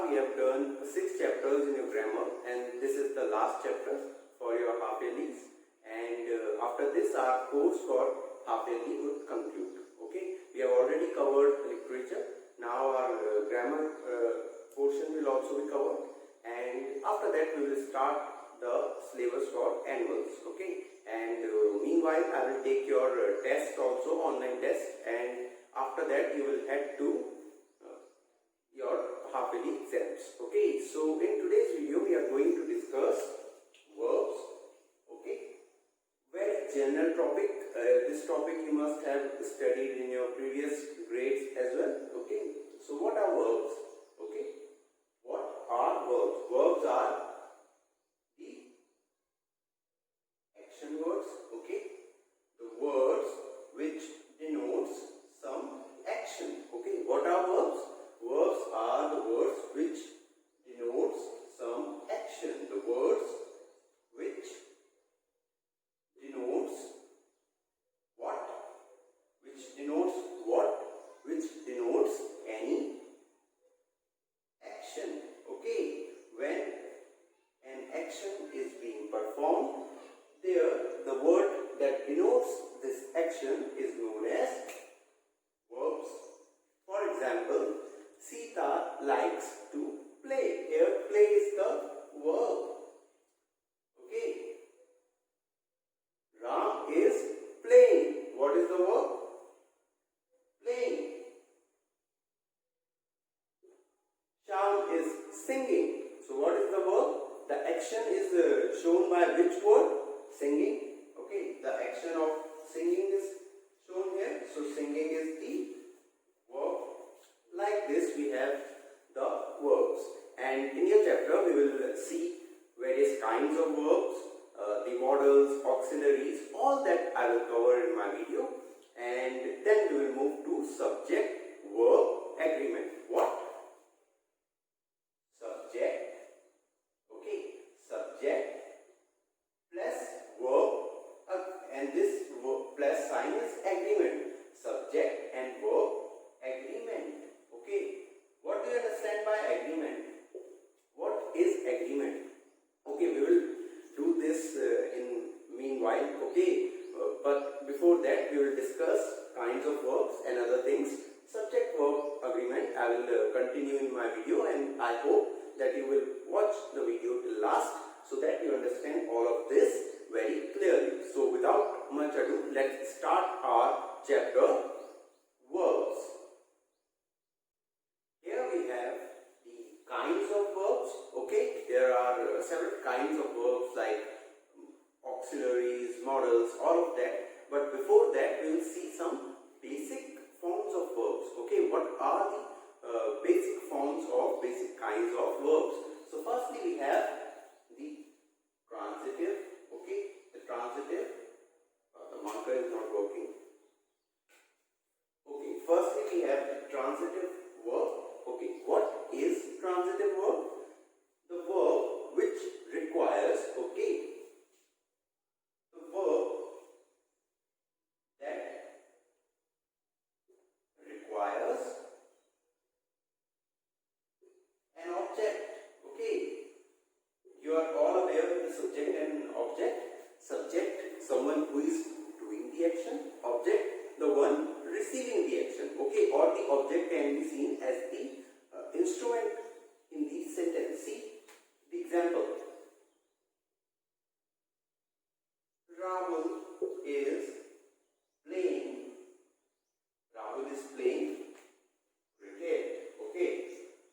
far we have done 6 chapters in your grammar, and this is the last chapter for your half yearlies, and after this our course for half yearly would conclude. Okay, we have already covered literature. Now our grammar portion will also be covered, and after that we will start the syllabus for annuals. Okay, and meanwhile I will take your test also, online test, and after that you will head to your half yearly exams. Okay, so in today's video we are going to discuss verbs. Okay, very general topic. This topic you must have studied in your previous grades as well. Okay, so what are verbs? Okay, what are verbs? Verbs are the action words. Okay, the words which denotes some action. Okay, what are verbs? Verbs are the words which denotes some action. The words which denotes what? Which denotes what? Which denotes any action. Okay, when an action is being performed, there the word that denotes this action is known as verbs. For example, Sita likes to play. Here, play is the verb. Okay. Ram is playing. What is the verb? Playing. Sham is singing. So, what is the verb? The action is shown by which word? Singing. Okay. The action of singing is shown here. So, singing is the verb. Like this we have the verbs, and in your chapter we will see various kinds of verbs, the models, auxiliaries, all that I will cover in my video, and then we will move to subject verb agreement. What? Subject. Okay, subject plus verb, and this verb plus sign is agreement. Subject and verb agreement. Okay, what do you understand by agreement? What is agreement? Okay, we will do this in meanwhile. Okay, but before that we will discuss kinds of verbs and other things. Subject verb agreement I will continue in my video, and I hope that you will watch the video till last so that you understand all of this very clearly. So without much ado, let's start our chapter verbs. Kinds of verbs. Okay, there are several kinds of verbs like auxiliaries, models, all of that. But before that, we will see some basic forms of verbs. Okay, what are the basic forms of basic kinds of verbs? So firstly, we have the transitive. Okay, the transitive. The marker is not working. Okay, firstly we have the transitive verb. Okay, what is transitive verb? The verb which requires, okay, the verb that requires an object. Okay, you are all aware of the subject and object. Subject, someone who is doing the action. Object, the one receiving the action. Okay, or the object can be seen as the instrument in the sentence. See the example. Rahul is playing. Rahul is playing cricket. Okay,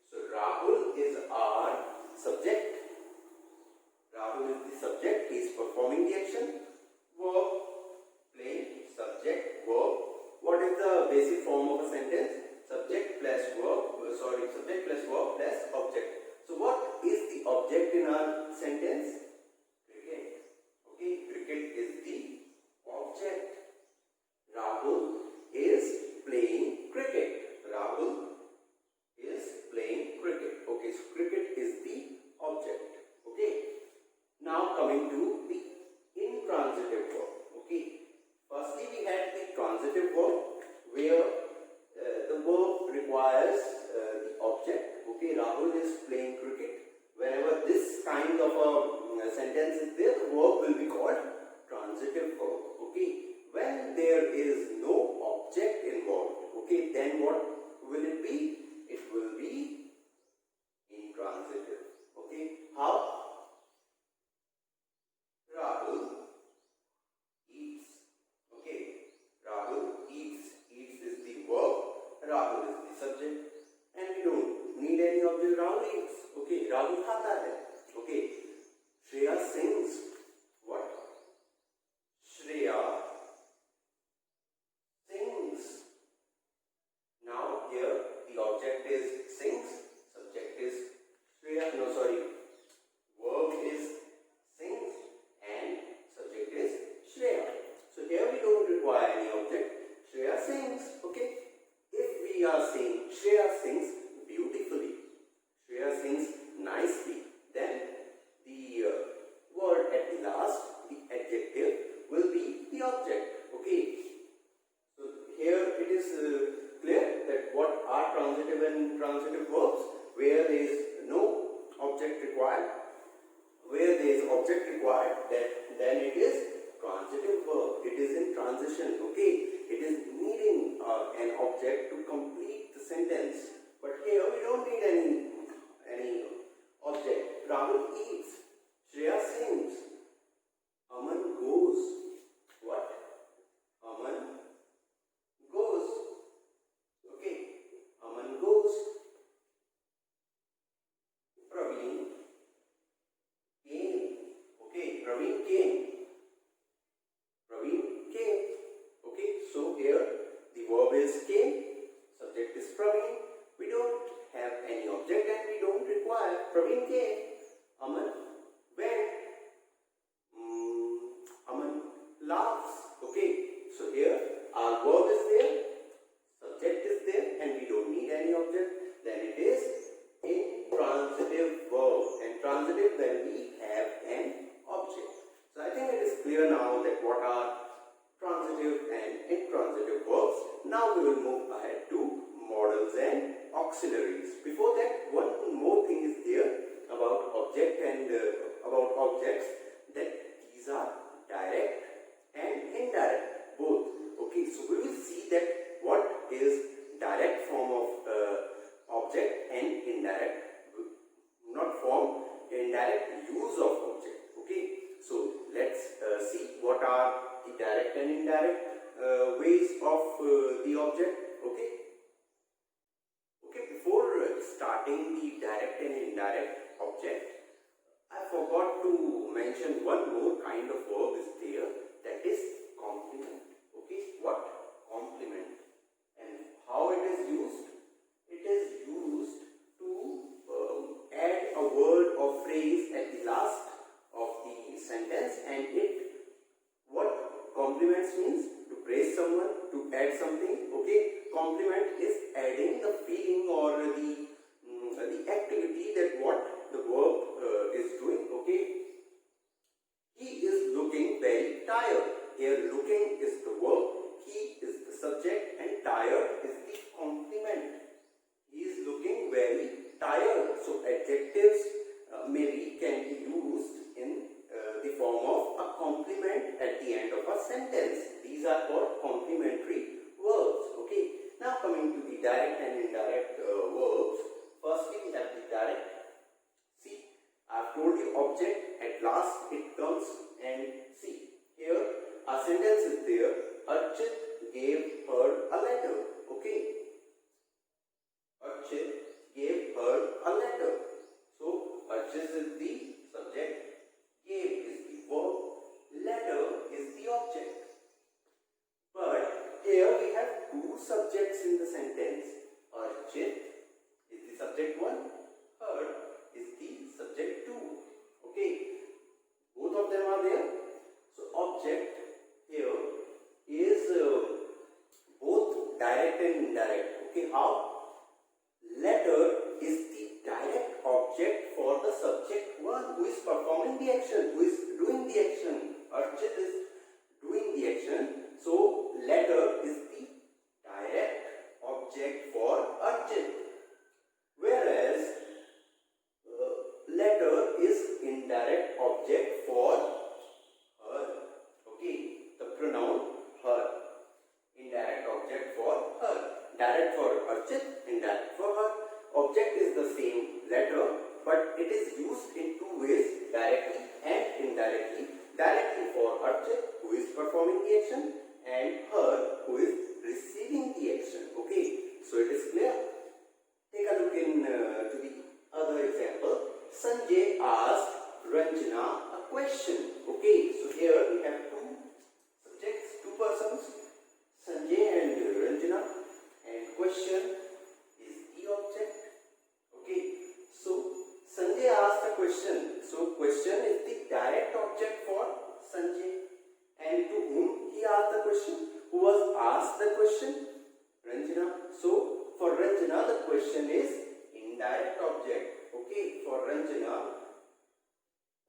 so Rahul is our subject. Rahul is the subject. He is performing the action. Verb, playing, subject, verb. What is the basic form of a sentence? Subject plus verb, subject plus verb plus object. So what is the object in our sentence? Cricket. Okay, cricket is the object. Rahul is playing cricket. Rahul is playing cricket. Okay, so cricket is the object. Okay, now coming to the intransitive verb. Okay, firstly we had the transitive verb where the verb requires the object. Okay, Rahul is will it be? It will be intransitive. Okay, how? Rahul eats. Okay, Rahul eats. Eats is the verb. Rahul is the subject. And we don't need any object. Rahul eats. Okay, Rahul खाता है. Okay, Shreya sings. What? Shreya sings. Now here the object is sings. Subject is Shreya. No, sorry. Verb is sings and subject is Shreya. So here we don't require any object. Shreya sings. Okay. If we are saying Shreya sings beautifully, Shreya sings nicely, then the word at the last, the adjective, will be the object. Okay. So here it is clear that what are transitive and intransitive verbs, where there is no object required. Where there is object required, then it is transitive verb. It is in transition. Okay, it is needing an object to complete the sentence. But here we don't need any object. Rahul eats. Shreya sings. Aman goes. What? Aman goes. Okay, Aman goes. Praveen came. Okay, Praveen came. Praveen came. Okay, so here the verb is came, subject is Praveen. We don't have any object and we don't require. Praveen came. Aman went. Aman laughs. Okay, so here our verb is there, subject is there, and we don't need any object. Then it is intransitive verb. And transitive when we have an object. So I think it is clear now that what are transitive and intransitive verbs. Now we will move ahead to modals and auxiliaries. Before that, one more thing is there about object and about objects, that these are direct and indirect both. Okay, so we will see that what is direct form of object and indirect, not form, indirect use of object. Okay, so let's see what are the direct and indirect ways of the object. Okay. Okay, before starting the direct and indirect object, I forgot to mention one more kind of verb is there, that is complement. Okay, what? Complement. And how it is used? It is used to add a word or phrase at the last of the sentence, and it, what compliments means? To praise someone, to add something. Okay, compliment is adding the feeling or the activity that what the verb is doing. Okay, he is looking very tired. Here looking is the verb, he is the subject, and tired is the complement. He is looking very tired. So adjectives maybe can be used in the form of a complement at the end of a sentence. These are called complementary verbs. Okay. Now coming to the direct and indirect verbs. Firstly, we have the direct. See, I have told you object. At last it comes, and see here a sentence is there. Archit gave her a letter. Okay. Archit gave her a letter. So Archit is the subject, gave is the verb, letter is the object. But here we have two subjects in the sentence. Archit is the subject 1, her is the subject 2. Okay, both of them are there. So object here is both direct and indirect. Okay, how? Letter is the direct object for the subject 1 who is performing the action, who is doing the action. Archit is doing the action. So letter is the direct object for Archit. Whereas letter is indirect object for her. Okay, the pronoun her. Indirect object for her. Direct for Archit, indirect for her. Object is the same letter, but it is used in two ways, directly and indirectly. Directly for Archit, who is performing the action, and her, who is receiving the action. Okay, so it is clear. Take a look to the other example. Sanjay asked Ranjana a question. Okay, so here we have two subjects, two persons, Sanjay and Ranjana, and question is the object. Okay, so Sanjay asked a question. So question is the direct object for Sanjay. And to whom he asked the question? Who was asked the question? Ranjana. So for Ranjana the question is indirect object. Okay, for Ranjana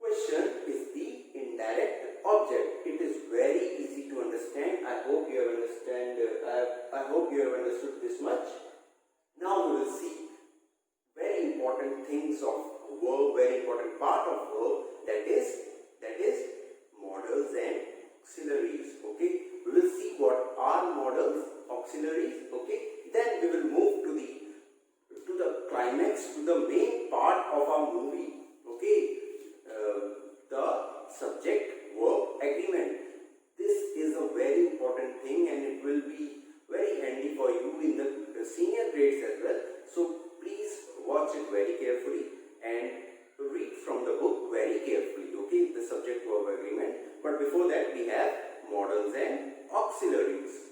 question is the indirect object. It is very easy to understand. I hope you have understood this much. Now we will see very important things of verb, very important part of verb, that is modals and auxiliaries. Okay, we will see what are modals, auxiliaries. Okay, then we will move to the climax, to the main part of our movie. Okay, the subject verb agreement. This is a very important thing, and it will be very handy for you in the senior grades as well. So please watch it very carefully and read from the book very carefully. Okay, the subject verb agreement. But before that, we have modals and auxiliaries.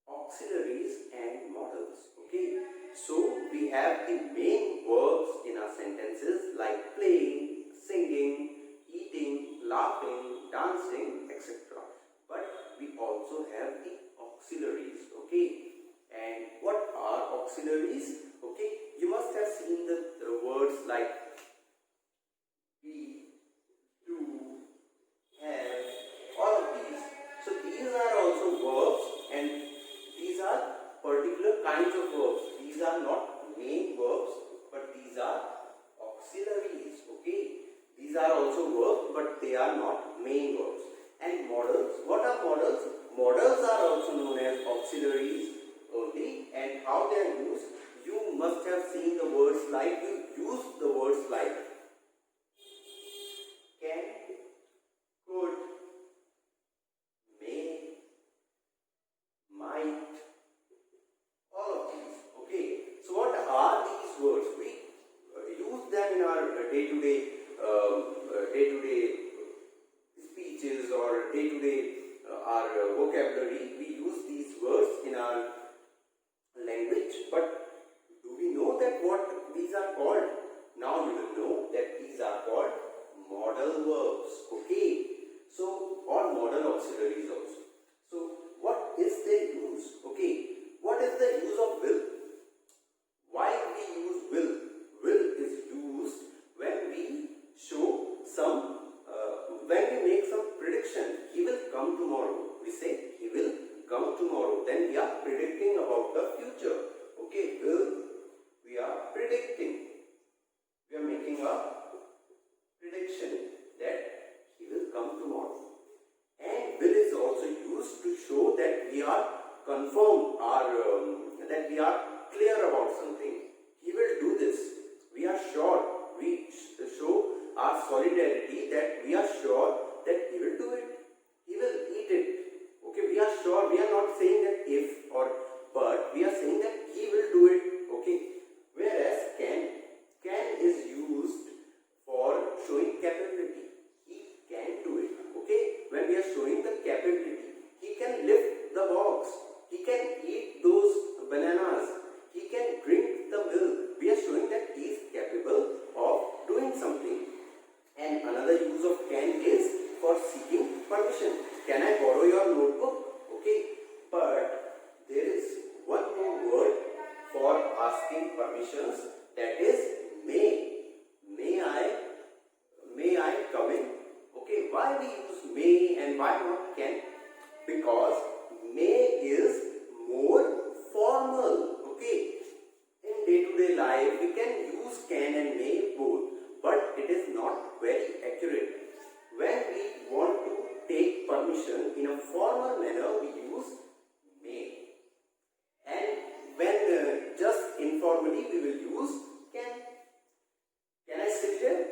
Auxiliaries and modals. Okay, so we have the main verbs in our sentences like playing, singing, eating, laughing, dancing, etc. But we also have the auxiliaries. Okay, and what are auxiliaries? Okay, you must have seen the words like be, do, have, all of these. So these are also verbs, and these are particular kinds of verbs. These are not main verbs, but these are auxiliaries. Okay, these are also verbs, but they are not main verbs. And modals, what are modals? Modals are also known as auxiliaries only, and how they are used, you must have seen the words like, you use the words like can, could, may, might, all of these. Okay, so what are these words? We use them in our day-to-day speeches or day-to-day our vocabulary. We use these words in our language, but do we know that what these are called? Now you will know that these are called modal verbs. Okay, so or modal auxiliaries also. So what is their use? Okay, what is the use of will? Why we use will? Will is used when we show some when we make some prediction. He will come tomorrow. We say he will come tomorrow. Then we are predicting about the future. Okay, will, we are predicting. We are making a prediction that he will come tomorrow. And will is also used to show that we are confirmed or that we are clear about something. He will do this. We are sure. We show our solidarity that we are sure that he will do it. He will eat it. Okay, we are sure. We are not saying that if or but. We are saying that he will do it. Okay. Whereas can is used for showing capability. He can do it. Okay. When we are showing the capability, he can lift the box. He can eat those bananas. He can drink the milk. We are showing that he is capable of doing something. And another use of can is for seeking permission. Can I borrow your notebook? Okay. But there is one more word for asking permissions, that is may. May I come in? Okay. Why we use may and why not can? Because may is more formal. Okay. In day-to-day life, we can use can and may both, but it is not very accurate. When we want to take permission in a formal manner, we use may. And when just informally we will use can. Can I sit here?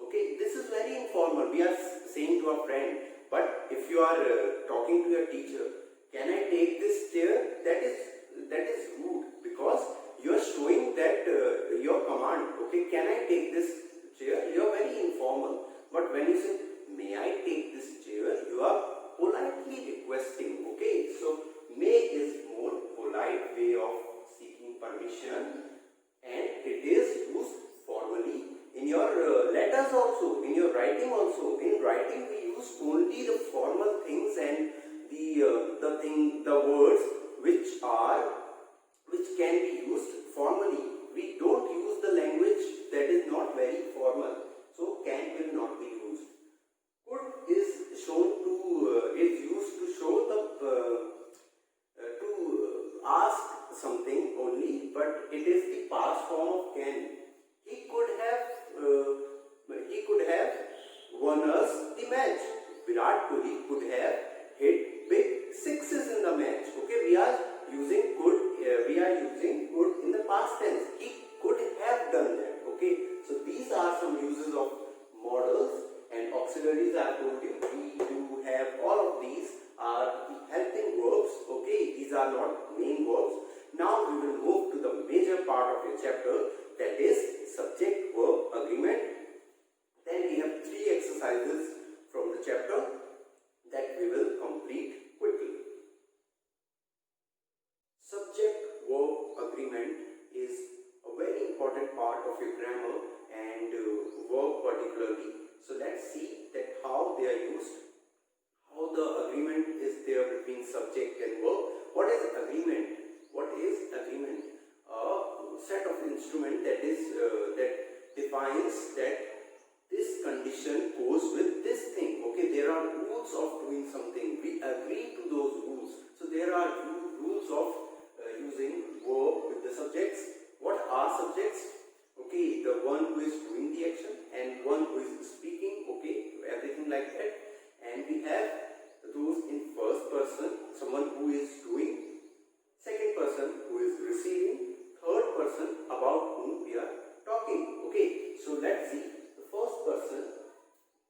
Okay, this is very informal. We are saying to a friend. But if you are talking to your teacher, can I take this chair? That is rude, because you are showing that your command. Okay, can I take this chair? You are very informal. But when you say, may I take this chair? You are politely requesting. Okay, so may is more polite way of seeking permission, and it is used formally in your letters also, in your writing also. In writing we use only the formal things and the words which can be used formally. We don't use the language that is not very formal. So can will not be used. Could is shown to is used to show the to ask something only, but it is the past form of can. He could have won us the match. Virat Kohli could have hit big sixes in the match. Okay, we are using could. We are using could in the past tense. He could have done that. Okay, so these are some uses of modals and auxiliaries. I have told you we do have all of these are the helping verbs. Okay, these are not main verbs. Now we will move to the major part of your chapter, that is subject verb agreement. Then we have 3 exercises from the chapter that we will complete quickly. Subject verb agreement is a very important part of your grammar and verb particularly. So let's see that how they are used, how the agreement is there between subject and verb. What is agreement? What is agreement? A set of instrument that is that defines that this condition goes with this thing. Okay, there are rules of doing something. We agree to those rules. So there are rules of using verb with the subjects. What are subjects? Okay, the one who is doing the action and one who is speaking. Okay, everything like that. And we have those in first person, someone who is doing, second person who is receiving, third person about whom we are talking. Okay, so let's see the first person.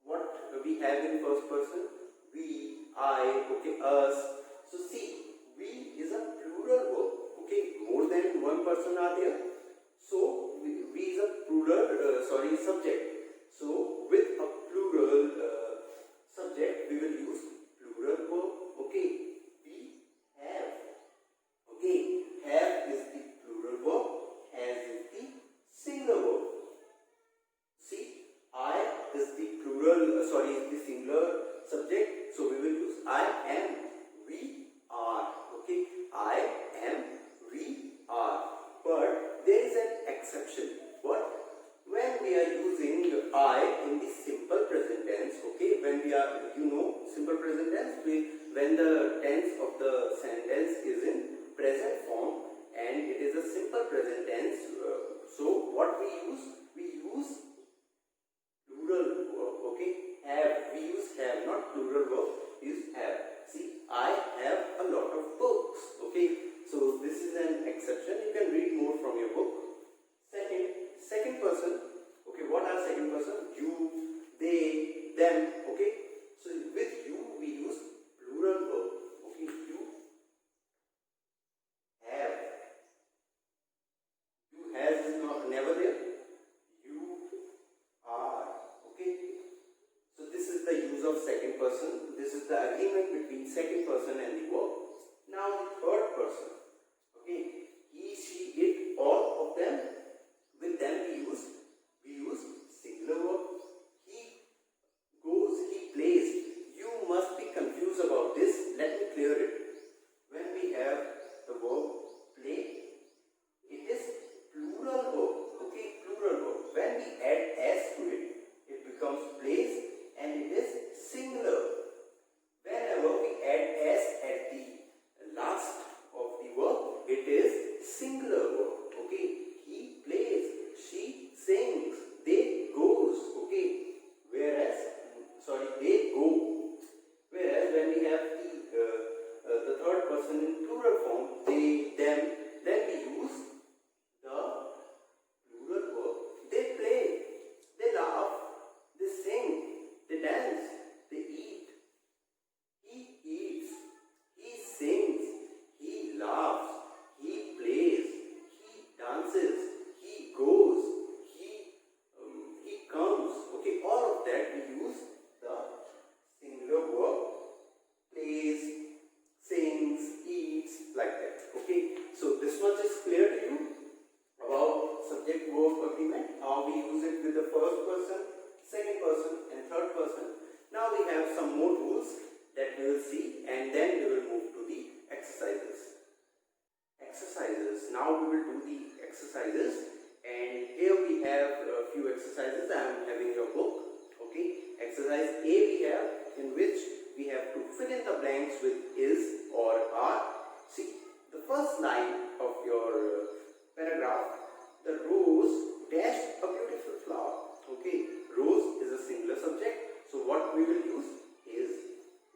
What we have in first person? We, I, okay, us. So see, we is a plural verb. Okay, more than one person are there. So we is a plural, subject. So with a plural subject, we will use plural verb. Okay, we have. Okay, have is the plural verb, has is the singular verb. See, I is the plural, is the singular subject. So we will use I am, we are. Okay, I am, we are. But there is an exception. What? When we are using I in the simple present tense. Okay, when we are, simple present tense, when the tense of the sentence is in present form and it is a simple present tense. So what we use? We use plural verb. Okay, have. We use have, not plural verb. We use have. See, I have a lot of books. Okay, so this is an exception. You can read more from your book. Second person. Okay, what are second person? You, they, them. Okay, so with you we use plural verb. Okay, you have. You has is not never there. You are. Okay, so this is the use of second person. This is the agreement between second person and the verb. Now the third person. Okay, he, she, it, all of them. With them we use singular verb. He goes, he plays. You must be confused about this. Let me clear it. When we have the verb play, it is plural verb. Okay, plural verb. When we add s to it, it becomes plays and it is singular. Whenever we add s at person. Now we have some more rules that we will see, and then we will move to the exercises. Exercises. Now we will do the exercises, and here we have a few exercises. I am having your book. Okay. Exercise A we have, in which we have to fill in the blanks with is or are. See, the first line of your paragraph, the rose dashed a beautiful flower. Okay, rose is a singular subject, so what we will use is.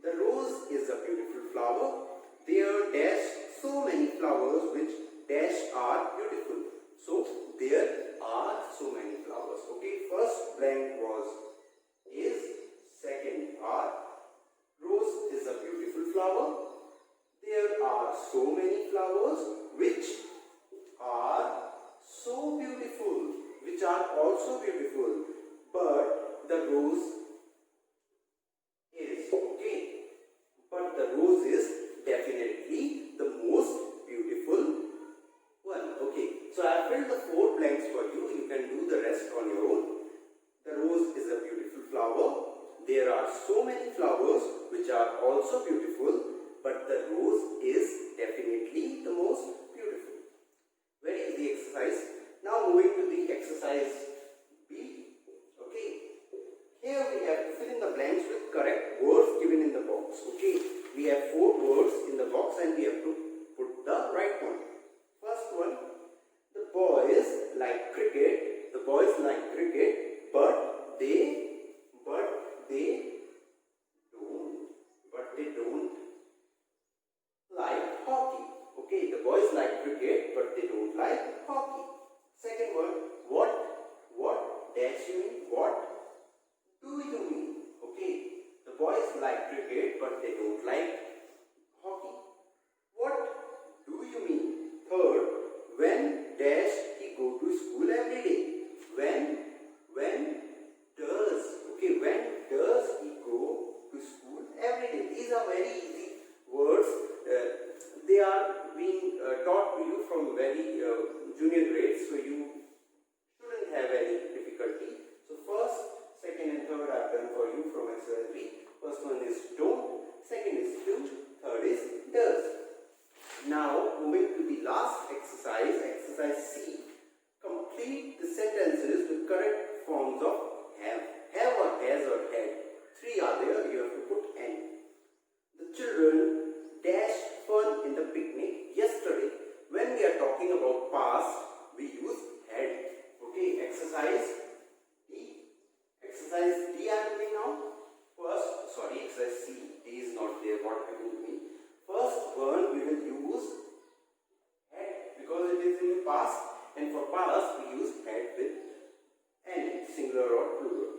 The rose is a beautiful flower. There dash so many flowers which dash are beautiful. So there are so many flowers. Okay, first blank was is, second are. Rose is a beautiful flower. There are so many flowers which are so beautiful, which are also beautiful, but the rose is. Okay, but the rose is definitely the most beautiful one. Okay, so I have filled the 4 blanks for you. You can do the rest on your own. The rose is a beautiful flower. There are so many flowers which are also beautiful, but the rose is definitely the most beautiful. Where is the exercise? Now moving to the exercise B. Okay. Here we have to fill in the blanks with correct words given in the box. Okay. We have 4 words in the box and we have to put the right one. First one, the boys like cricket. The boys like cricket, but they don't like hockey. Okay, the boys like cricket, but they don't like hockey. Second one, what dash you mean? What do you mean? Okay, the boys like cricket, but they don't like hockey. What do you mean? Third, when dash he go to school every day? When does, okay, when does he go to school every day? These are very easy words. They are being taught to you from very junior grades, so you shouldn't have any difficulty. So first, second and third I have done for you from exercise B. First one is don't, second is do, third is does. Now moving to the last exercise, exercise C. Complete the sentences with correct forms of have or has or had. 3 are there, you have to put N. The children dashed fun in the picnic yesterday. When we are talking about past, we use had. Okay, exercise D. Exercise D I am doing now. First, sorry, exercise C. D is not there. What happened to me? First one we will use had because it is in the past, and for past we use had with N, singular or plural.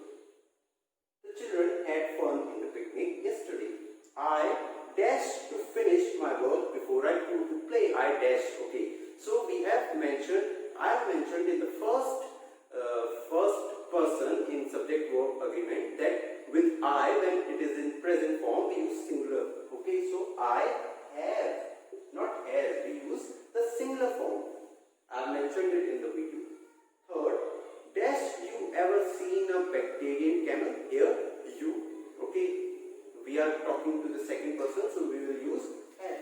The children had fun in the picnic yesterday. I dashed to finish my work before I go to play. I dashed. Okay. So we have mentioned, I have mentioned in the first person in subject verb agreement that with I, when it is in present form, we use singular. Okay. So I have, not has. We use the singular form. I have mentioned it in the video. Third, dash you ever seen a bacterian camel? Here, you. Okay. We are talking to the second person, so we will use have.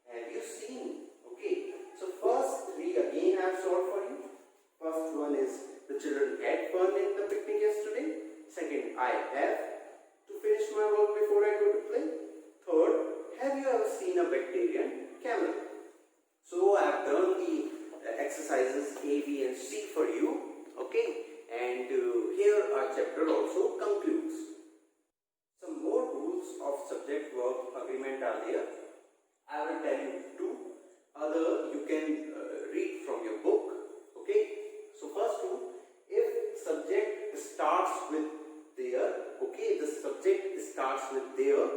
Have you seen? Okay. So first 3 again I have solved for you. First one is the children had fun in the picnic yesterday. Second, I have to finish my work before I go to play. Third, have you ever seen a bacterian camel? So I have done the exercises A, B and C for you. Okay. And here our chapter also concludes. Some more rules of subject verb agreement are there. I will tell you 2. Other you can read from your book. Okay. So first rule, if subject starts with there, okay, the subject starts with there,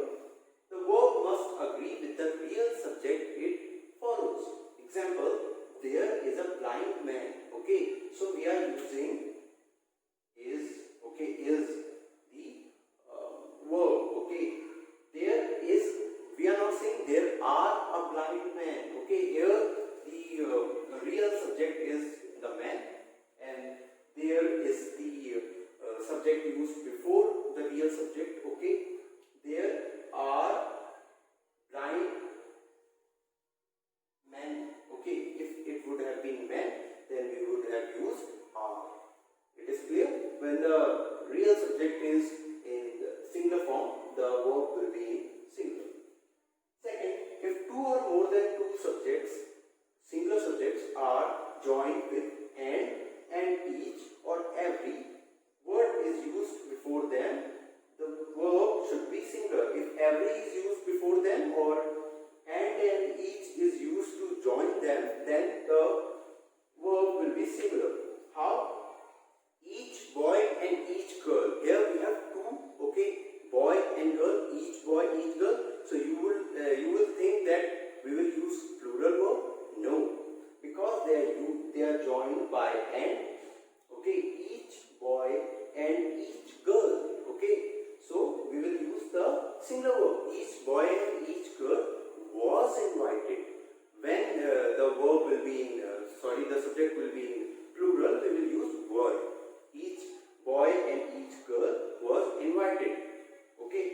the verb must agree with the real subject it follows. Example, there is a blind man. Okay. So we are using is. Okay, is the verb. Okay, there is, we are not saying there are a blind man. Okay, here the real subject the subject will be in plural, we will use were. Each boy and each girl was invited. Okay,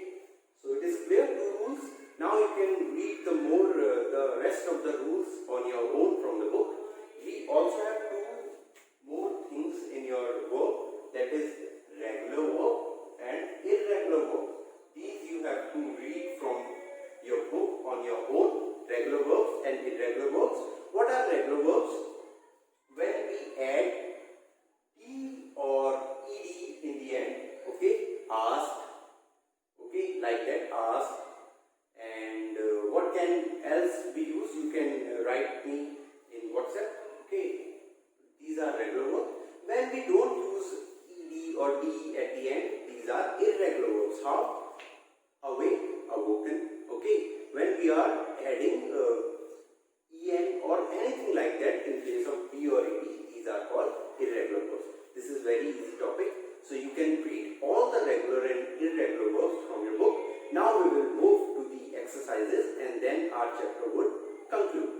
so it is clear, 2 rules. Now you can read the rest of the rules on your own from the book. We also have 2 more things in your verb, that is regular verb and irregular verb. These you have to read from your book on your own, regular verbs and irregular verbs. What are regular verbs? When we add t or ed in the end, okay, ask, okay, like that, ask. And what can else be used? You can write me in WhatsApp. Okay, these are regular verbs. When we don't use ed or d at the end, these are irregular verbs. How? Awake, awoken. Okay, when we are adding en or anything like that in place of d or ed, these are called irregular verbs. This is very easy topic. So you can read all the regular and irregular verbs from your book. Now we will move to the exercises and then our chapter would conclude.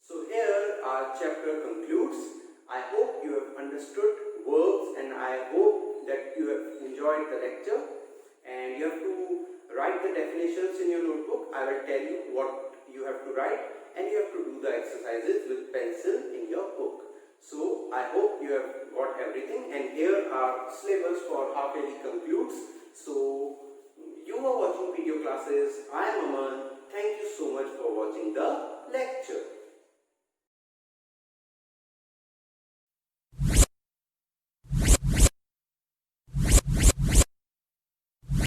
So here our chapter concludes. I hope you have understood verbs and I hope that you have enjoyed the lecture, and you have to write the definitions in your notebook. I will tell you what you have to write and you have to do the exercises with pencil in your book. So I hope you have got everything, and here our syllabus for half yearly concludes. So you are watching video classes. I am Aman. Thank you so much for watching the lecture.